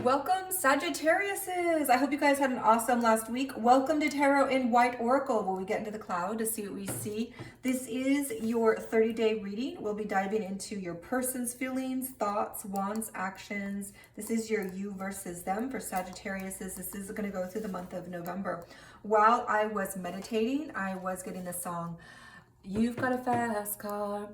Welcome, Sagittariuses. I hope you guys had an awesome last week. Welcome to Tarot in White Oracle, where we get into the cloud to see what we see. This is your 30-day reading. We'll be diving into your person's feelings, thoughts, wants, actions. This is your you versus them for Sagittariuses. This is going to go through the month of November. While I was meditating, I was getting the song, "You've got a fast car,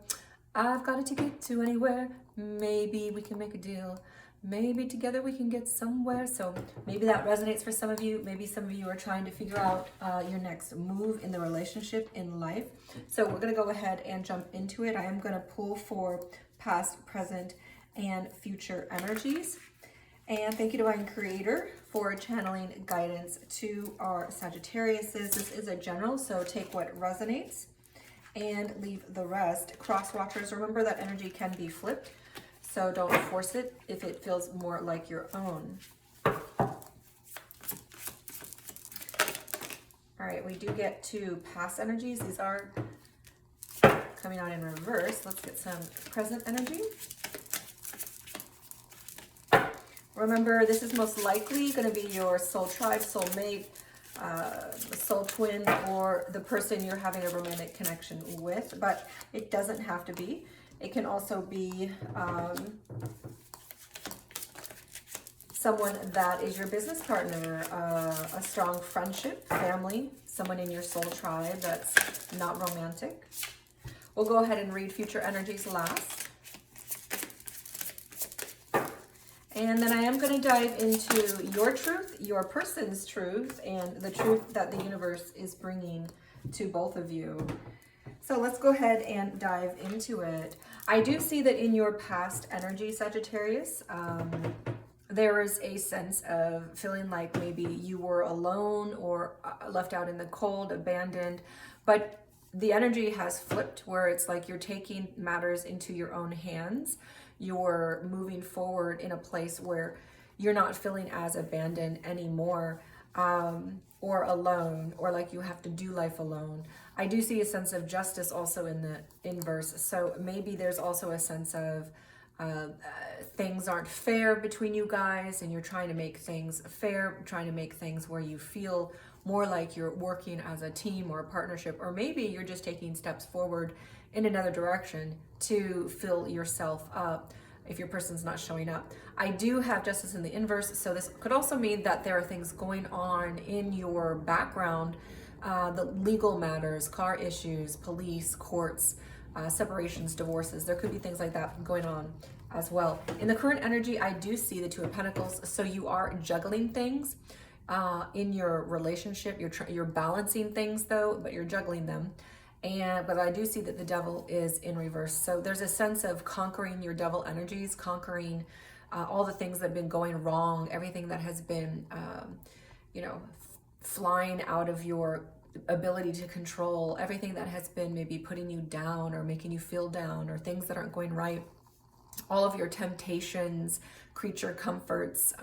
I've got a ticket to anywhere, maybe we can make a deal. Maybe together we can get somewhere." So maybe that resonates for some of you. Maybe some of you are trying to figure out your next move in the relationship, in life. So we're going to go ahead and jump into it. I am going to pull for past, present, and future energies. And thank you, Divine Creator, for channeling guidance to our Sagittariuses. This is a general, so take what resonates and leave the rest. Cross watchers, remember that energy can be flipped. So don't force it if it feels more like your own. All right, we do get to past energies. These are coming out in reverse. Let's get some present energy. Remember, this is most likely going to be your soul tribe, soul mate, soul twin, or the person you're having a romantic connection with, but it doesn't have to be. It can also be someone that is your business partner, a strong friendship, family, someone in your soul tribe that's not romantic. We'll go ahead and read future energies last. And then I am going to dive into your truth, your person's truth, and the truth that the universe is bringing to both of you. So let's go ahead and dive into it. I do see that in your past energy, Sagittarius, there is a sense of feeling like maybe you were alone or left out in the cold, abandoned, but the energy has flipped where it's like you're taking matters into your own hands. You're moving forward in a place where you're not feeling as abandoned anymore, or alone, or like you have to do life alone. I do see a sense of justice also in the inverse. So maybe there's also a sense of things aren't fair between you guys, and you're trying to make things fair, trying to make things where you feel more like you're working as a team or a partnership, or maybe you're just taking steps forward in another direction to fill yourself up if your person's not showing up. I do have justice in the inverse, so this could also mean that there are things going on in your background, the legal matters, car issues, police, courts, separations, divorces. There could be things like that going on as well. In the current energy, I do see the Two of Pentacles, so you are juggling things in your relationship. You're balancing things though, but you're juggling them. But I do see that the Devil is in reverse. So there's a sense of conquering your Devil energies, conquering all the things that have been going wrong, everything that has been, flying out of your ability to control, everything that has been maybe putting you down or making you feel down, or things that aren't going right, all of your temptations, creature comforts.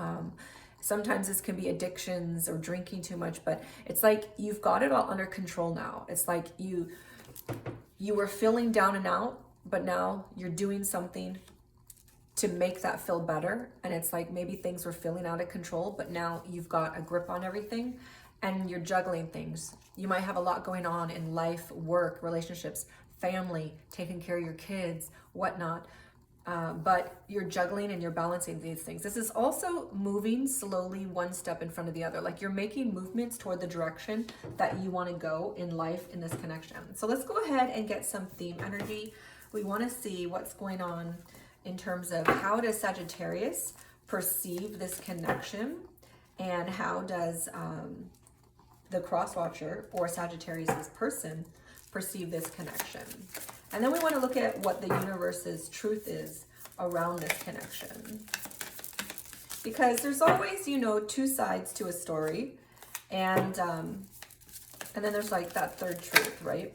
Sometimes this can be addictions or drinking too much, but it's like you've got it all under control now. It's like you were feeling down and out, but now you're doing something to make that feel better. And it's like maybe things were feeling out of control, but now you've got a grip on everything and you're juggling things. You might have a lot going on in life, work, relationships, family, taking care of your kids, whatnot. But you're juggling and you're balancing these things. This is also moving slowly one step in front of the other. Like you're making movements toward the direction that you want to go in life in this connection. So let's go ahead and get some theme energy. We want to see what's going on in terms of how does Sagittarius perceive this connection, and how does the cross watcher or Sagittarius's person perceive this connection. And then we want to look at what the universe's truth is around this connection. Because there's always, two sides to a story. And then there's like that third truth, right?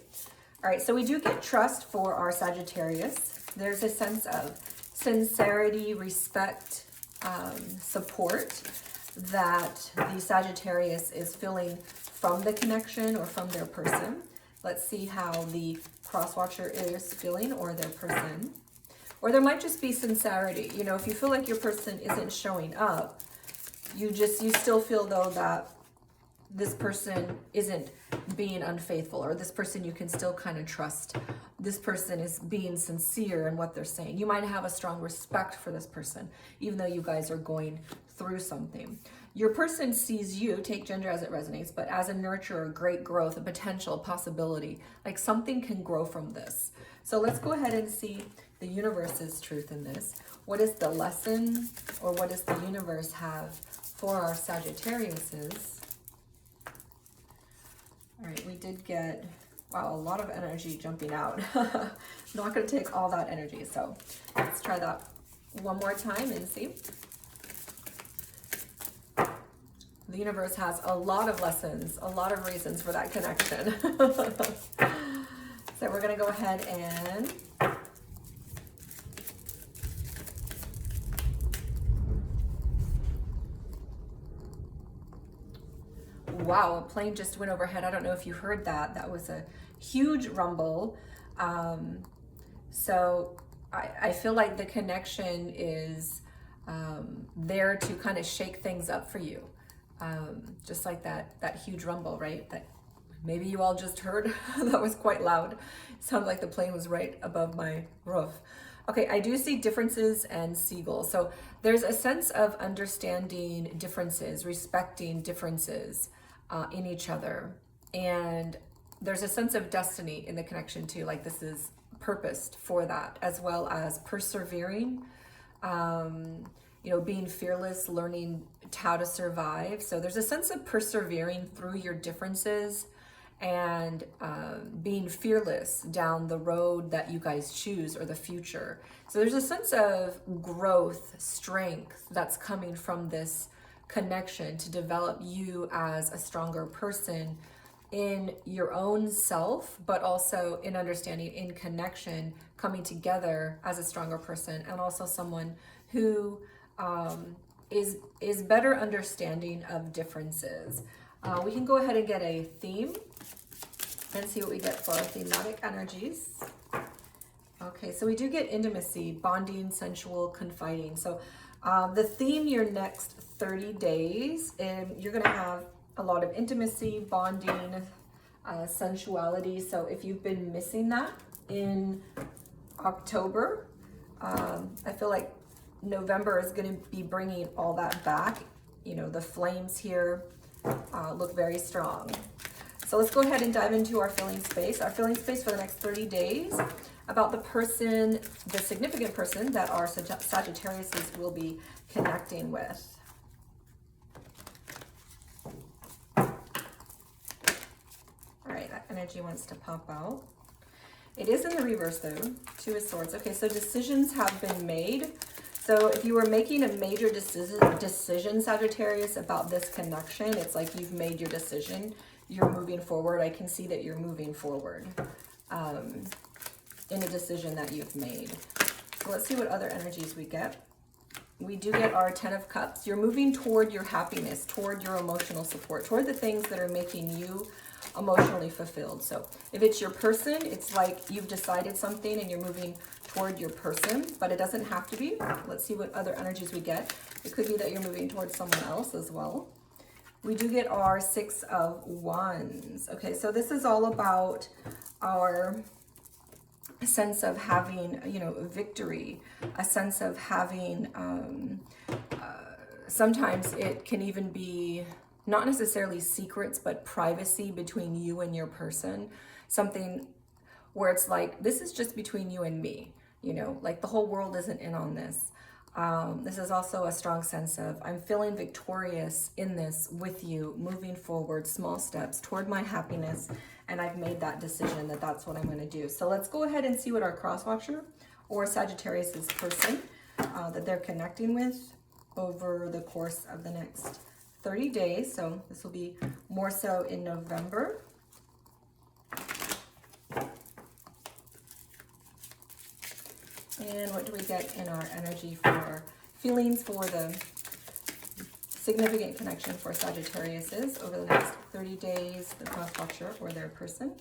All right, so we do get trust for our Sagittarius. There's a sense of sincerity, respect, support that the Sagittarius is feeling from the connection or from their person. Let's see how the cross-watcher is feeling, or their person. Or there might just be sincerity. If you feel like your person isn't showing up, You still feel though that this person isn't being unfaithful, or this person you can still kind of trust. This person is being sincere in what they're saying. You might have a strong respect for this person, even though you guys are going through something. Your person sees you, take gender as it resonates, but as a nurturer, great growth, a potential, possibility, like something can grow from this. So let's go ahead and see the universe's truth in this. What is the lesson, or what does the universe have for our Sagittariuses? All right, we did get, wow, a lot of energy jumping out. Not going to take all that energy, so let's try that one more time and see. The universe has a lot of lessons, a lot of reasons for that connection. So we're going to go ahead and wow, a plane just went overhead. I don't know if you heard that. That was a huge rumble. So I feel like the connection is there to kind of shake things up for you. Just like that huge rumble, right? That maybe you all just heard. That was quite loud. It sounded like the plane was right above my roof. Okay, I do see differences and seagulls. So there's a sense of understanding differences, respecting differences in each other. And there's a sense of destiny in the connection too. Like this is purposed for that, as well as persevering, being fearless, learning how to survive. So there's a sense of persevering through your differences and being fearless down the road that you guys choose, or the future. So there's a sense of growth, strength that's coming from this connection to develop you as a stronger person in your own self, but also in understanding, in connection, coming together as a stronger person, and also someone who is better understanding of differences. We can go ahead and get a theme and see what we get for our thematic energies. Okay, so we do get intimacy, bonding, sensual, confiding. So the theme your next 30 days, you're gonna have a lot of intimacy, bonding, sensuality. So if you've been missing that in October, I feel like November is gonna be bringing all that back. The flames here look very strong. So let's go ahead and dive into our feeling space. Our feeling space for the next 30 days about the person, the significant person that our Sagittariuses will be connecting with. All right, that energy wants to pop out. It is in the reverse though, Two of Swords. Okay, so decisions have been made. So if you were making a major decision, Sagittarius, about this connection, it's like you've made your decision. You're moving forward. I can see that you're moving forward in a decision that you've made. So let's see what other energies we get. We do get our 10 of Cups. You're moving toward your happiness, toward your emotional support, toward the things that are making you emotionally fulfilled. So if it's your person, it's like you've decided something and you're moving toward your person, but it doesn't have to be. Let's see what other energies we get. It could be that you're moving towards someone else as well. We do get our 6 of Wands. Okay, so this is all about our sense of having, victory, a sense of having, sometimes it can even be not necessarily secrets, but privacy between you and your person. Something where it's like, this is just between you and me, like the whole world isn't in on this. This is also a strong sense of, I'm feeling victorious in this with you, moving forward, small steps toward my happiness. And I've made that decision that that's what I'm going to do. So let's go ahead and see what our cross-watcher or Sagittarius's person that they're connecting with over the course of the next 30 days. So this will be more so in November. And what do we get in our energy for feelings for the significant connection for Sagittariuses over the next 30 days, the cross-watcher or their person?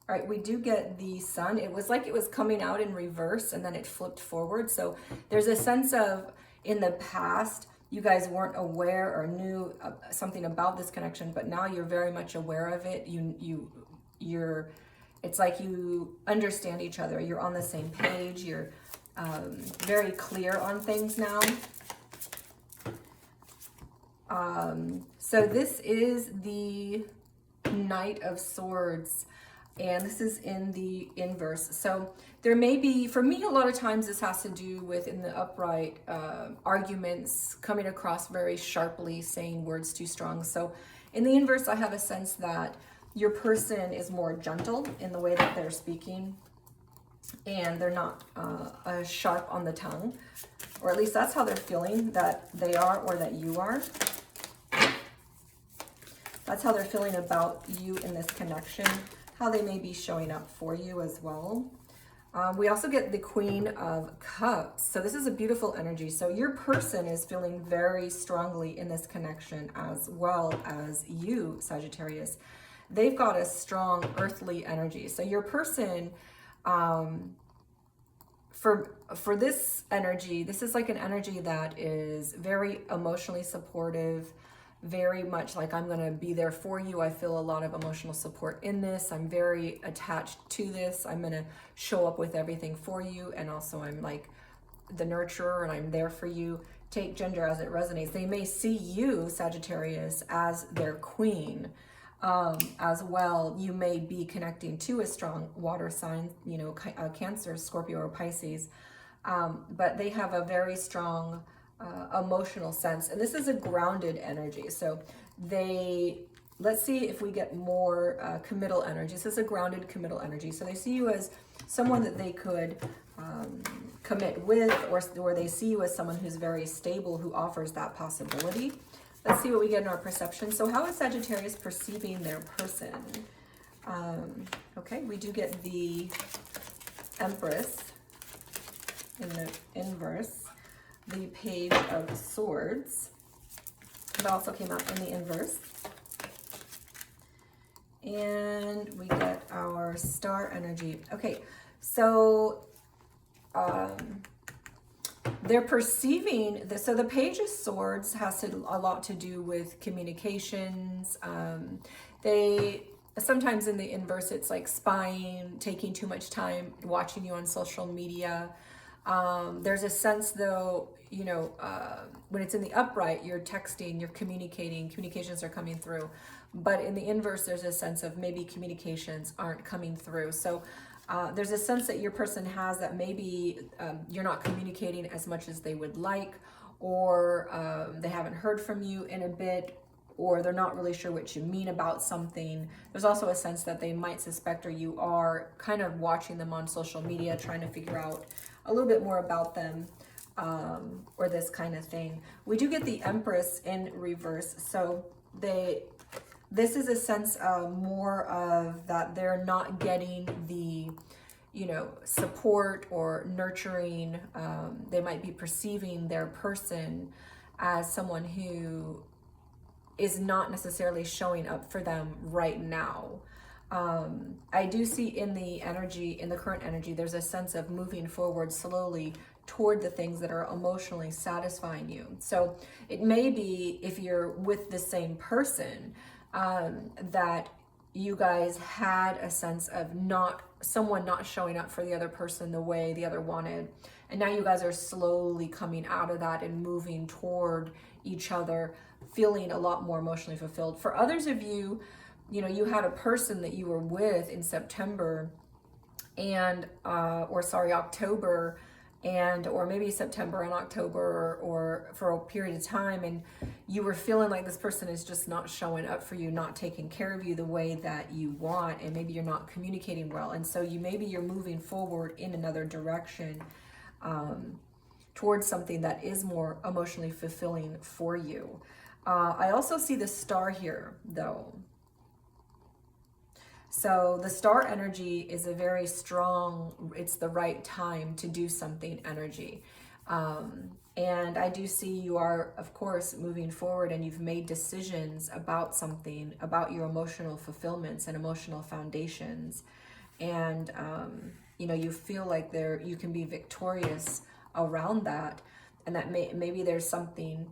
All right, we do get the Sun. It was like it was coming out in reverse and then it flipped forward. So there's a sense of, in the past, you guys weren't aware or knew something about this connection, but now you're very much aware of it. You're, it's like you understand each other. You're on the same page. You're very clear on things now. So this is the Knight of Swords, and this is in the inverse. So there may be, for me, a lot of times this has to do with, in the upright, arguments coming across very sharply, saying words too strong. So in the inverse, I have a sense that your person is more gentle in the way that they're speaking, and they're not sharp on the tongue, or at least that's how they're feeling that they are, or that you are. That's how they're feeling about you in this connection, how they may be showing up for you as well. We also get the Queen of Cups. So this is a beautiful energy. So your person is feeling very strongly in this connection, as well as you, Sagittarius. They've got a strong earthly energy. So your person, for this energy, this is like an energy that is very emotionally supportive, very much like, I'm going to be there for you. I feel a lot of emotional support in this. I'm very attached to this. I'm going to show up with everything for you. And also I'm like the nurturer, and I'm there for you. Take gender as it resonates. They may see you, Sagittarius, as their queen. As well, you may be connecting to a strong water sign, you know, Cancer, Scorpio, or Pisces. But they have a very strong emotional sense, and this is a grounded energy. So let's see if we get more committal energy. This is a grounded committal energy. So they see you as someone that they could commit with, or they see you as someone who's very stable, who offers that possibility. Let's see what we get in our perception. So how is Sagittarius perceiving their person? Okay, we do get the Empress in the inverse, the Page of Swords. It also came out in the inverse. And we get our Star energy. Okay, so they're perceiving this. So the Page of Swords has a lot to do with communications. They sometimes in the inverse, it's like spying, taking too much time, watching you on social media. There's a sense though, you know, when it's in the upright, you're texting, you're communicating, communications are coming through. But in the inverse, there's a sense of maybe communications aren't coming through. So there's a sense that your person has that maybe you're not communicating as much as they would like, or they haven't heard from you in a bit, or they're not really sure what you mean about something. There's also a sense that they might suspect, or you are kind of watching them on social media, trying to figure out a little bit more about them, or this kind of thing. We do get the Empress in reverse. So this is a sense of more of that they're not getting the, you know, support or nurturing. They might be perceiving their person as someone who is not necessarily showing up for them right now. I do see in the energy, in the current energy, there's a sense of moving forward slowly toward the things that are emotionally satisfying you. So it may be, if you're with the same person, that you guys had a sense of someone not showing up for the other person the way the other wanted. And now you guys are slowly coming out of that and moving toward each other, feeling a lot more emotionally fulfilled. For others of you, you know, you had a person that you were with in September and, October, or maybe September and October, or for a period of time, and you were feeling like this person is just not showing up for you, not taking care of you the way that you want, and maybe you're not communicating well, and so maybe you're moving forward in another direction, towards something that is more emotionally fulfilling for you. I also see the Star here, though. So the Star energy is a very strong, it's the right time to do something energy. And I do see you are, of course, moving forward, and you've made decisions about something, about your emotional fulfillments and emotional foundations. And, you know, you feel like you can be victorious around that. And that maybe there's something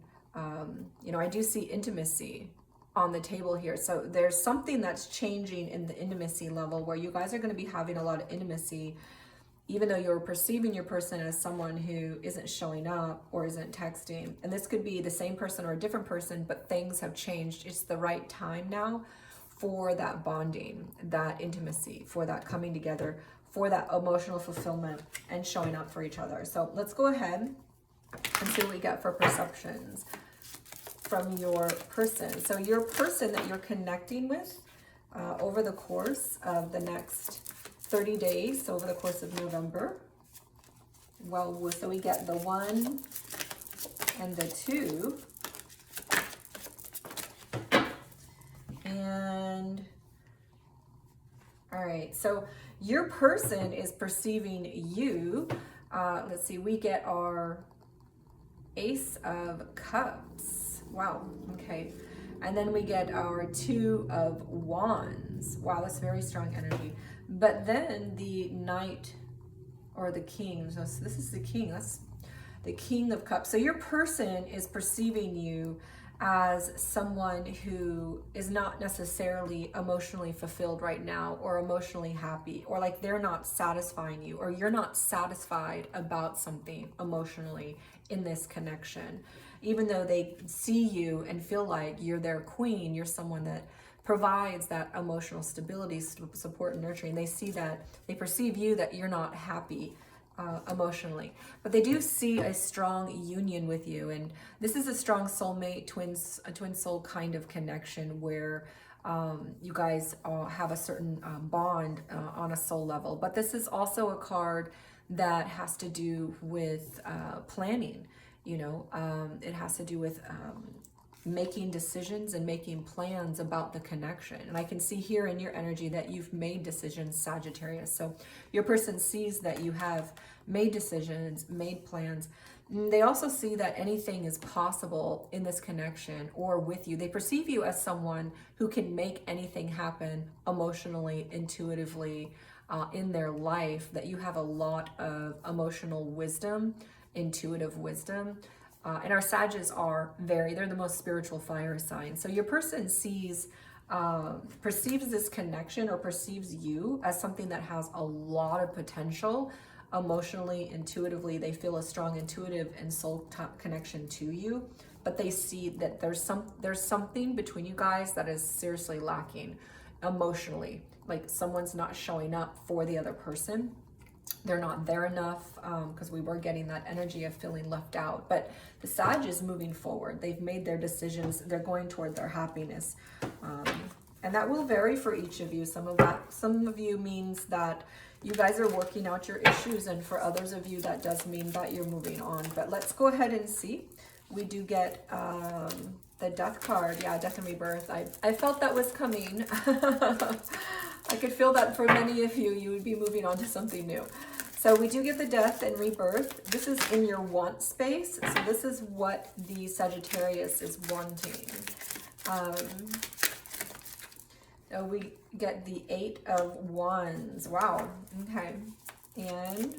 you know, I do see intimacy on the table here. So there's something that's changing in the intimacy level where you guys are going to be having a lot of intimacy, even though you're perceiving your person as someone who isn't showing up or isn't texting. And this could be the same person or a different person, but things have changed. It's the right time now for that bonding, that intimacy, for that coming together, for that emotional fulfillment and showing up for each other. So let's go ahead and see what we get for perceptions from your person. So your person that you're connecting with over the course of the next 30 days, so over the course of November. Well, so we get the 1 and the 2. And all right, so your person is perceiving you. Let's see, we get our Ace of Cups. Wow, okay. And then we get our 2 of Wands. Wow, that's very strong energy. But then the Knight or the King. So this is the King. That's the King of Cups. So your person is perceiving you as someone who is not necessarily emotionally fulfilled right now or emotionally happy, or like they're not satisfying you, or you're not satisfied about something emotionally in this connection. Even though they see you and feel like you're their queen, you're someone that provides that emotional stability, support, and nurturing. They see that, they perceive you that you're not happy emotionally, but they do see a strong union with you. And this is a strong soulmate, a twin soul kind of connection where you guys have a certain bond on a soul level. But this is also a card that has to do with planning. You know, it has to do with making decisions and making plans about the connection. And I can see here in your energy that you've made decisions, Sagittarius. So your person sees that you have made decisions, made plans. They also see that anything is possible in this connection or with you. They perceive you as someone who can make anything happen emotionally, intuitively, in their life, that you have a lot of emotional wisdom, intuitive wisdom. And our Sages are they're the most spiritual fire sign. So your person perceives this connection or perceives you as something that has a lot of potential emotionally, intuitively. They feel a strong intuitive and soul connection to you, but they see that there's something between you guys that is seriously lacking emotionally. Like someone's not showing up for the other person. They're not there enough, because we were getting that energy of feeling left out. But the Sag is moving forward. They've made their decisions. They're going toward their happiness. And that will vary for each of you. Some of you means that you guys are working out your issues. And for others of you, that does mean that you're moving on. But let's go ahead and see. We do get the Death card. Yeah, Death and Rebirth. I felt that was coming. I could feel that for many of you, you would be moving on to something new. So we do get the Death and Rebirth. This is in your want space. So this is what the Sagittarius is wanting. So we get the 8 of Wands. Wow. Okay. And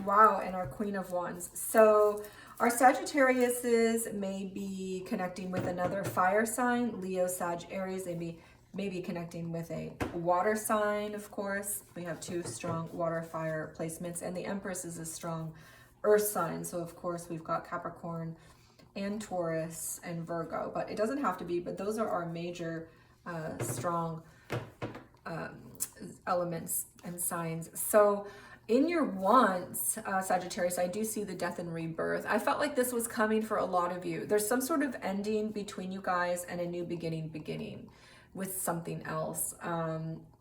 wow, and our Queen of Wands. So our Sagittariuses may be connecting with another fire sign, Leo, Sag, Aries. They may be connecting with a water sign, of course. We have 2 strong water fire placements, and the Empress is a strong earth sign. So of course we've got Capricorn and Taurus and Virgo, but it doesn't have to be, but those are our major strong elements and signs. So in your wants, Sagittarius, I do see the Death and Rebirth. I felt like this was coming for a lot of you. There's some sort of ending between you guys and a new beginning with something else.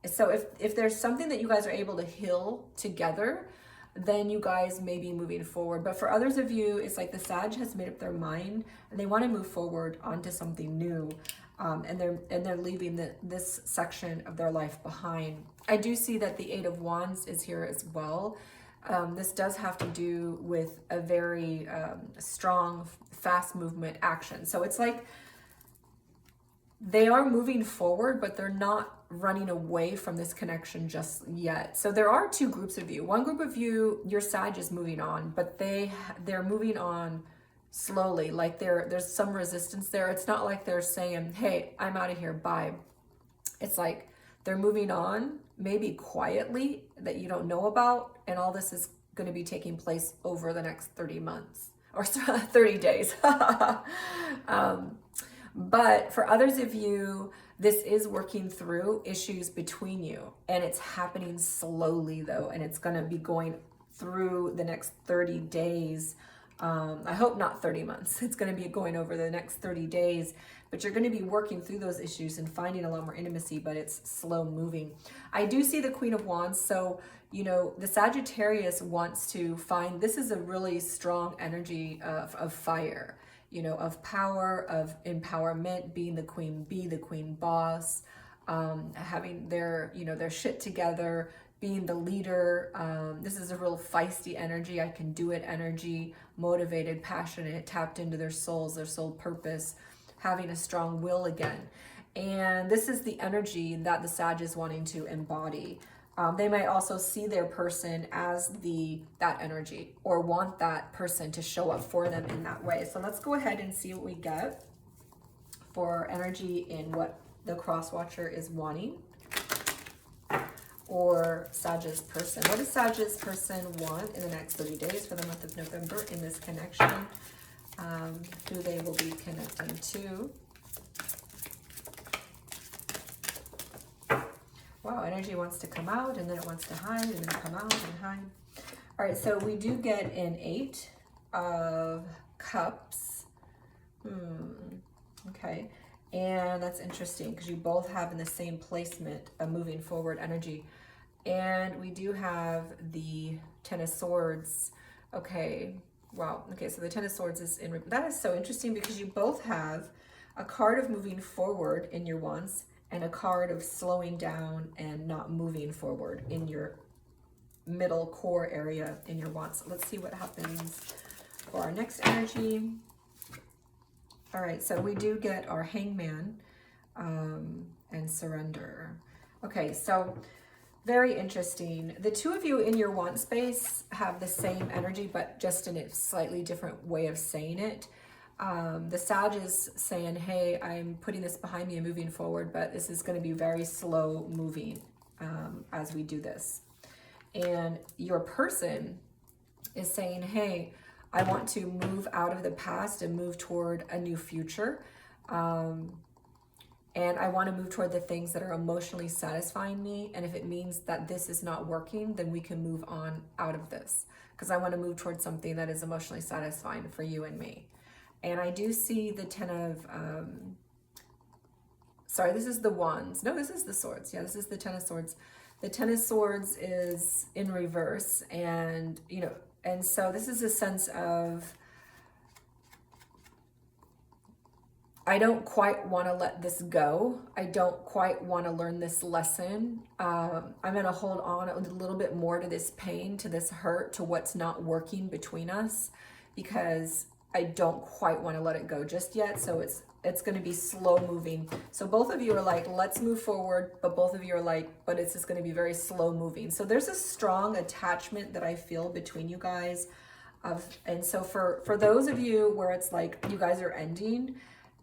So if there's something that you guys are able to heal together, then you guys may be moving forward. But for others of you, it's like the Sag has made up their mind and they want to move forward onto something new. And they're leaving this section of their life behind. I do see that the 8 of Wands is here as well. This does have to do with a very strong, fast movement action. So it's like they are moving forward, but they're not running away from this connection just yet. So there are 2 groups of you. One group of you, your Sag is moving on, but they're moving on slowly, like there's some resistance there. It's not like they're saying, hey, I'm out of here, bye. It's like they're moving on, maybe quietly, that you don't know about, and all this is going to be taking place over the next 30 months or 30 days. But for others of you, this is working through issues between you, and it's happening slowly though, and it's going to be going through the next 30 days. I hope not 30 months. It's going to be going over the next 30 days, but you're going to be working through those issues and finding a lot more intimacy, but it's slow moving. I do see the Queen of Wands. So, you know, the Sagittarius wants to find, this is a really strong energy of fire, you know, of power, of empowerment, being the queen bee, the queen boss, having their, you know, their shit together, being the leader. This is a real feisty energy, I can do it energy, motivated, passionate, tapped into their souls, their soul purpose, having a strong will again. And this is the energy that the Sag is wanting to embody. They might also see their person as that energy, or want that person to show up for them in that way. So let's go ahead and see what we get for energy in what the cross watcher is wanting, or Sag's person. What does Sag's person want in the next 30 days for the month of November in this connection? Who they will be connecting to. Wow, energy wants to come out, and then it wants to hide, and then come out and hide. All right, so we do get an 8 of Cups. Okay, and that's interesting because you both have in the same placement a moving forward energy. And we do have the Ten of Swords. Okay, wow. Okay, so the Ten of Swords is in, that is so interesting because you both have a card of moving forward in your wands, and a card of slowing down and not moving forward in your middle core area in your wands. So let's see what happens for our next energy. All right, so we do get our Hangman and Surrender. Okay, so very interesting. The two of you in your want space have the same energy, but just in a slightly different way of saying it. The Sag is saying, hey, I'm putting this behind me and moving forward, but this is going to be very slow moving as we do this. And your person is saying, hey, I want to move out of the past and move toward a new future. And I want to move toward the things that are emotionally satisfying me. And if it means that this is not working, then we can move on out of this, because I want to move towards something that is emotionally satisfying for you and me. And I do see the Ten of, sorry, this is the Wands. No, this is the Swords. Yeah, this is the Ten of Swords. The Ten of Swords is in reverse. And, you know, and so this is a sense of, I don't quite want to let this go. I don't quite want to learn this lesson. I'm going to hold on a little bit more to this pain, to this hurt, to what's not working between us, because I don't quite want to let it go just yet. So it's going to be slow moving. So both of you are like, let's move forward, but both of you are like, but it's just going to be very slow moving. So there's a strong attachment that I feel between you guys. And so for those of you where it's like you guys are ending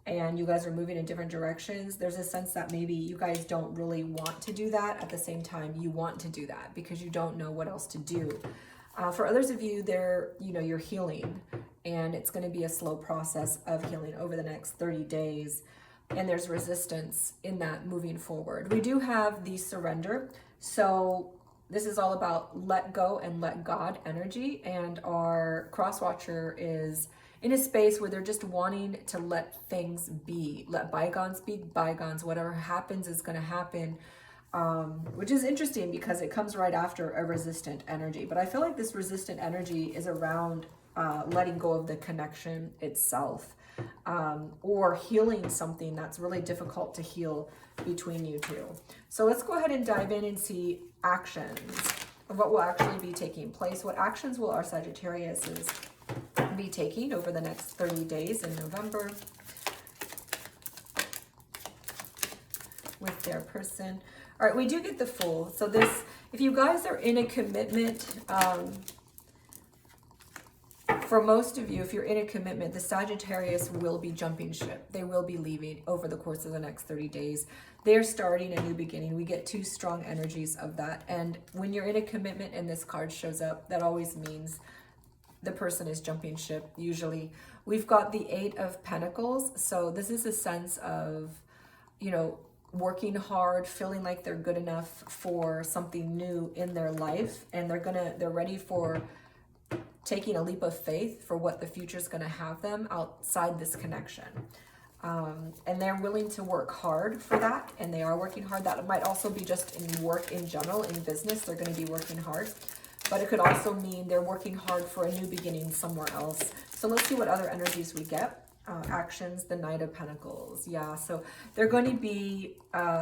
and you guys are moving in different directions, there's a sense that maybe you guys don't really want to do that. At the same time, you want to do that because you don't know what else to do. For others of you, you're healing, and it's going to be a slow process of healing over the next 30 days. And there's resistance in that moving forward. We do have the Surrender. So this is all about let go and let God energy. And our cross watcher is in a space where they're just wanting to let things be, let bygones be bygones. Whatever happens is going to happen. Which is interesting because it comes right after a resistant energy. But I feel like this resistant energy is around letting go of the connection itself, or healing something that's really difficult to heal between you two. So let's go ahead and dive in and see actions of what will actually be taking place. What actions will our Sagittarius be taking over the next 30 days in November with their person? All right, we do get the Fool. So this, if you guys are in a commitment, For most of you, if you're in a commitment, the Sagittarius will be jumping ship. They will be leaving over the course of the next 30 days. They're starting a new beginning. We get two strong energies of that. And when you're in a commitment and this card shows up, that always means the person is jumping ship, usually. We've got the 8 of Pentacles. So this is a sense of, you know, working hard, feeling like they're good enough for something new in their life. And they're ready for taking a leap of faith for what the future is going to have them outside this connection. And they're willing to work hard for that. And they are working hard. That might also be just in work in general, in business. They're going to be working hard. But it could also mean they're working hard for a new beginning somewhere else. So let's see what other energies we get. Actions, the Knight of Pentacles. Yeah, so they're going to be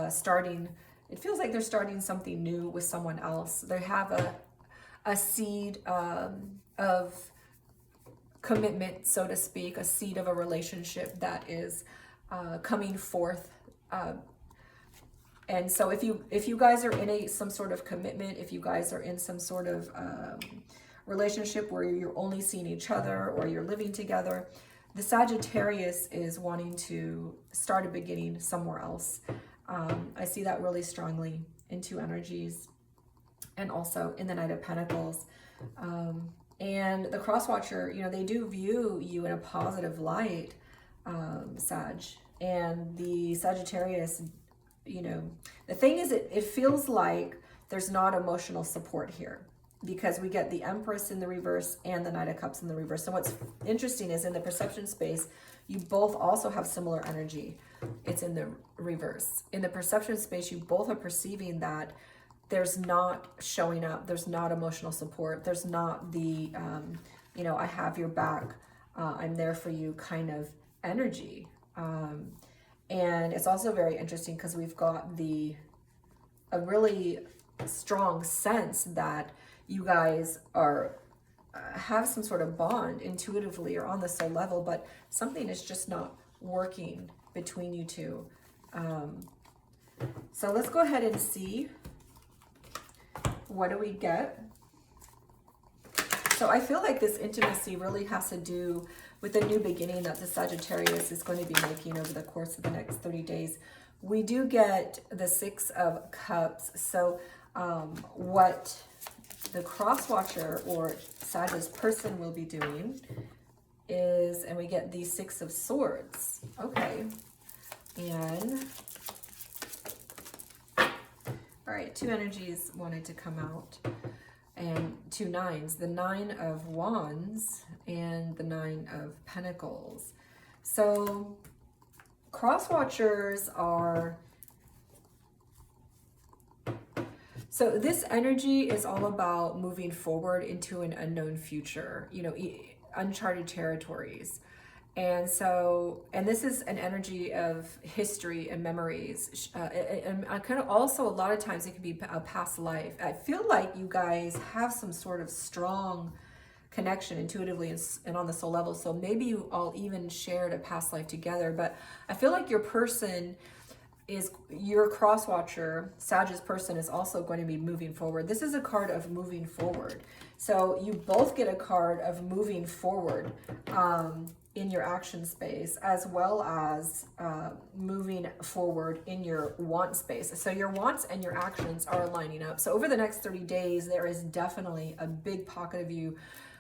starting, it feels like they're starting something new with someone else. They have a seed of commitment, so to speak, a seed of a relationship that is coming forth. And so if you guys are in some sort of commitment, if you guys are in some sort of relationship where you're only seeing each other or you're living together, the Sagittarius is wanting to start a beginning somewhere else. I see that really strongly in two energies and also in the Knight of Pentacles. And the Cross Watcher, you know, they do view you in a positive light, Sag. And the Sagittarius, you know, the thing is, it feels like there's not emotional support here, because we get the Empress in the reverse and the Knight of Cups in the reverse. So what's interesting is in the perception space, you both also have similar energy. It's in the reverse. In the perception space, you both are perceiving that there's not showing up, there's not emotional support, there's not the, you know, I have your back, I'm there for you kind of energy. And it's also very interesting because we've got a really strong sense that you guys are have some sort of bond intuitively or on the soul level, but something is just not working between you two. So let's go ahead and see, what do we get? So I feel like this intimacy really has to do with the new beginning that the Sagittarius is going to be making over the course of the next 30 days. We do get the 6 of Cups. So what the Cross Watcher or Sag's person will be doing is, and we get the 6 of Swords. Okay. And all right, two energies wanted to come out, and 2 nines, the 9 of Wands and the 9 of Pentacles. So Cross Watchers are, so this energy is all about moving forward into an unknown future, you know, uncharted territories. And so, and this is an energy of history and memories. And kind of also a lot of times it can be a past life. I feel like you guys have some sort of strong connection intuitively and on the soul level. So maybe you all even shared a past life together. But I feel like your person is, your Cross Watcher, Sag's person, is also going to be moving forward. This is a card of moving forward. So you both get a card of moving forward in your action space, as well as moving forward in your want space. So your wants and your actions are lining up. So over the next 30 days, there is definitely a big pocket of you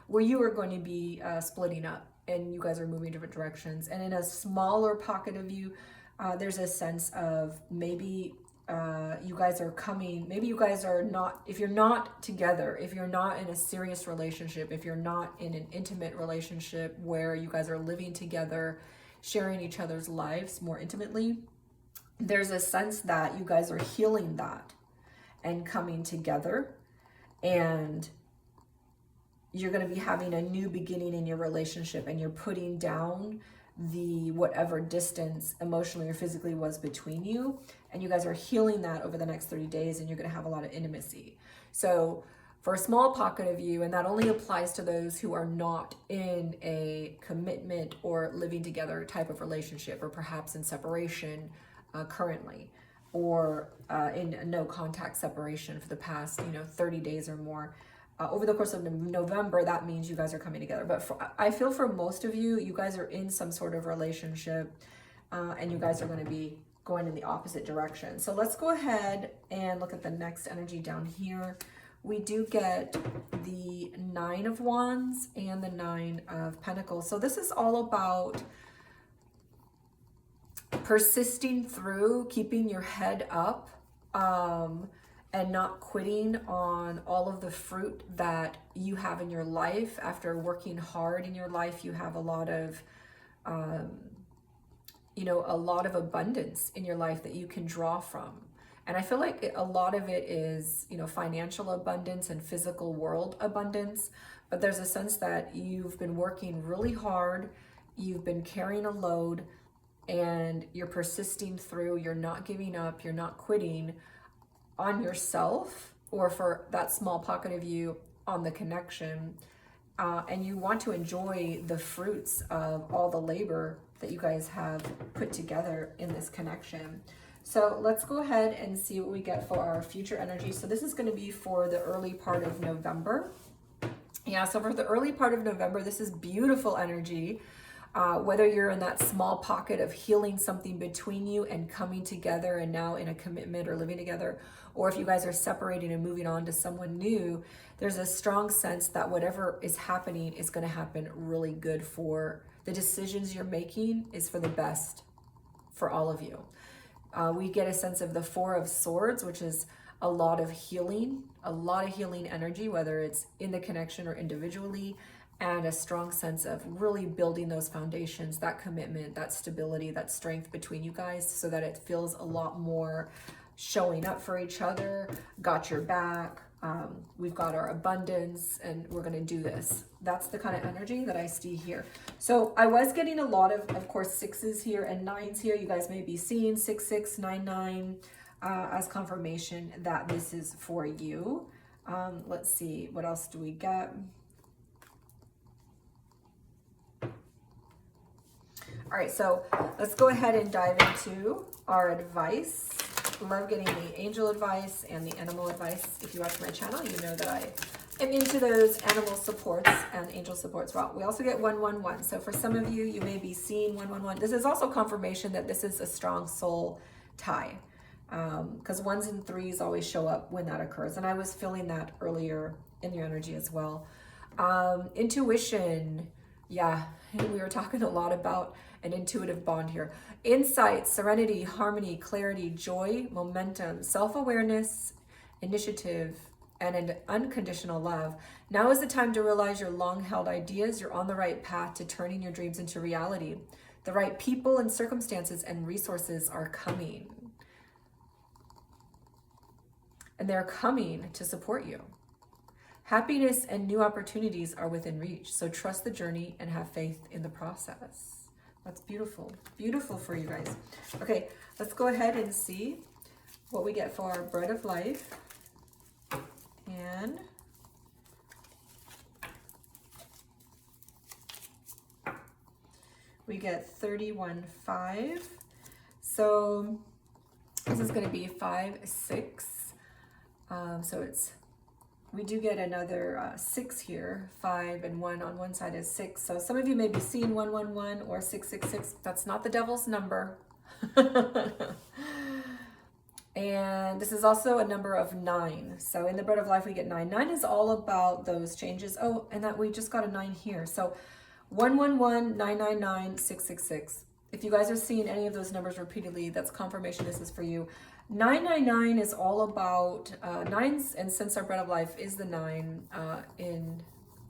where you are going to be splitting up and you guys are moving different directions. And in a smaller pocket of you, there's a sense of maybe you guys are coming, maybe you guys are not, if you're not together, if you're not in a serious relationship, if you're not in an intimate relationship where you guys are living together, sharing each other's lives more intimately, there's a sense that you guys are healing that and coming together, and you're going to be having a new beginning in your relationship, and you're putting down the whatever distance emotionally or physically was between you, and you guys are healing that over the next 30 days, and you're going to have a lot of intimacy. So for a small pocket of you, and that only applies to those who are not in a commitment or living together type of relationship, or perhaps in separation currently, or in a no contact separation for the past 30 days or more. over the course of November, that means you guys are coming together. But I feel for most of you, you guys are in some sort of relationship, and you guys are going to be going in the opposite direction. So let's go ahead and look at the next energy down here. We do get the 9 of Wands and the 9 of Pentacles. So this is all about persisting through, keeping your head up, and not quitting on all of the fruit that you have in your life. After working hard in your life, you have a lot of, a lot of abundance in your life that you can draw from. And I feel like a lot of it is, financial abundance and physical world abundance. But there's a sense that you've been working really hard, you've been carrying a load, and you're persisting through, you're not giving up, you're not quitting on yourself, or for that small pocket of you on the connection. And you want to enjoy the fruits of all the labor that you guys have put together in this connection. So let's go ahead and see what we get for our future energy. So this is going to be for the early part of November. Yeah, so for the early part of November, this is beautiful energy. Whether you're in that small pocket of healing something between you and coming together and now in a commitment or living together, or if you guys are separating and moving on to someone new, there's a strong sense that whatever is happening is going to happen really good. For the decisions you're making is for the best for all of you. We get a sense of the 4 of Swords, which is a lot of healing energy, whether it's in the connection or individually, and a strong sense of really building those foundations, that commitment, that stability, that strength between you guys, so that it feels a lot more showing up for each other, got your back, we've got our abundance, and we're going to do this. That's the kind of energy that I see here. So I was getting a lot of course, 6s here and 9s here. You guys may be seeing 6699 as confirmation that this is for you. Let's see, what else do we get? All right, so let's go ahead and dive into our advice. Love getting the angel advice and the animal advice. If you watch my channel, you know that I am into those animal supports and angel supports. Well, we also get 111. So for some of you, you may be seeing 111. This is also confirmation that this is a strong soul tie, because 1s and 3s always show up when that occurs. And I was feeling that earlier in your energy as well. Intuition. Yeah, we were talking a lot about an intuitive bond here. Insight, serenity, harmony, clarity, joy, momentum, self-awareness, initiative, and an unconditional love. Now is the time to realize your long-held ideas. You're on the right path to turning your dreams into reality. The right people and circumstances and resources are coming. And they're coming to support you. Happiness and new opportunities are within reach. So trust the journey and have faith in the process. That's beautiful. Beautiful for you guys. Okay, let's go ahead and see what we get for our bread of life. And we get 31-5. So this is going to be 5-6. So we do get another 6 here. 5 and 1 on one side is 6. So some of you may be seeing 111 or 666. That's not the devil's number. And this is also a number of 9. So in the bread of life, we get 9. 9 is all about those changes. Oh, and that we just got a 9 here. So 111, 999, 666. If you guys are seeing any of those numbers repeatedly, that's confirmation this is for you. 999 is all about 9s, and since our bread of life is the 9 in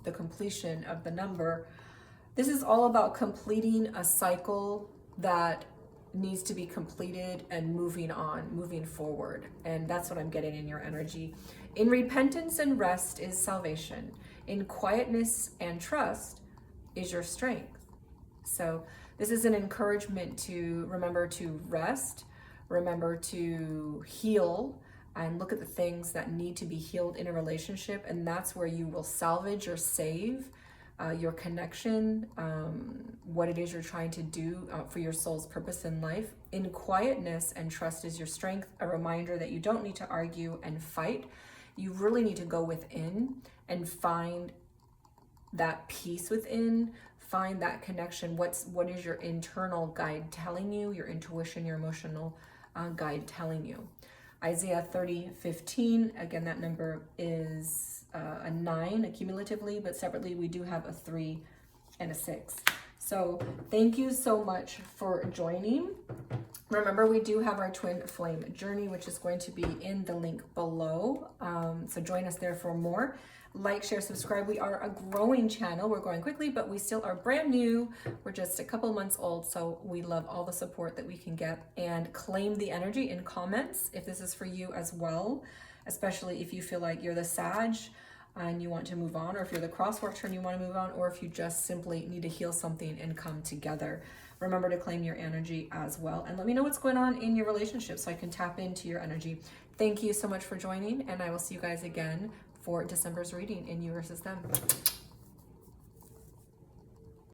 the completion of the number, this is all about completing a cycle that needs to be completed and moving on, moving forward. And that's what I'm getting in your energy. In repentance and rest is salvation. In quietness and trust is your strength. So this is an encouragement to remember to rest, remember to heal, and look at the things that need to be healed in a relationship. And that's where you will salvage or save your connection, what it is you're trying to do for your soul's purpose in life. In quietness and trust is your strength, a reminder that you don't need to argue and fight. you really need to go within and find that peace within, find that connection. What is your internal guide telling you, your intuition, your emotional guide telling you? Isaiah 30:15, again, that number is a 9 accumulatively, but separately we do have a 3 and a 6. So thank you so much for joining. Remember, we do have our twin flame journey, which is going to be in the link below. So join us there for more. Like, share, subscribe. We are a growing channel. We're growing quickly, but we still are brand new. We're just a couple months old, so we love all the support that we can get. And claim the energy in comments if this is for you as well, especially if you feel like you're the Sag and you want to move on, or if you're the cross watcher and you want to move on, or if you just simply need to heal something and come together. Remember to claim your energy as well, and let me know what's going on in your relationship so I can tap into your energy. Thank you so much for joining, and I will see you guys again for December's reading in You versus Them.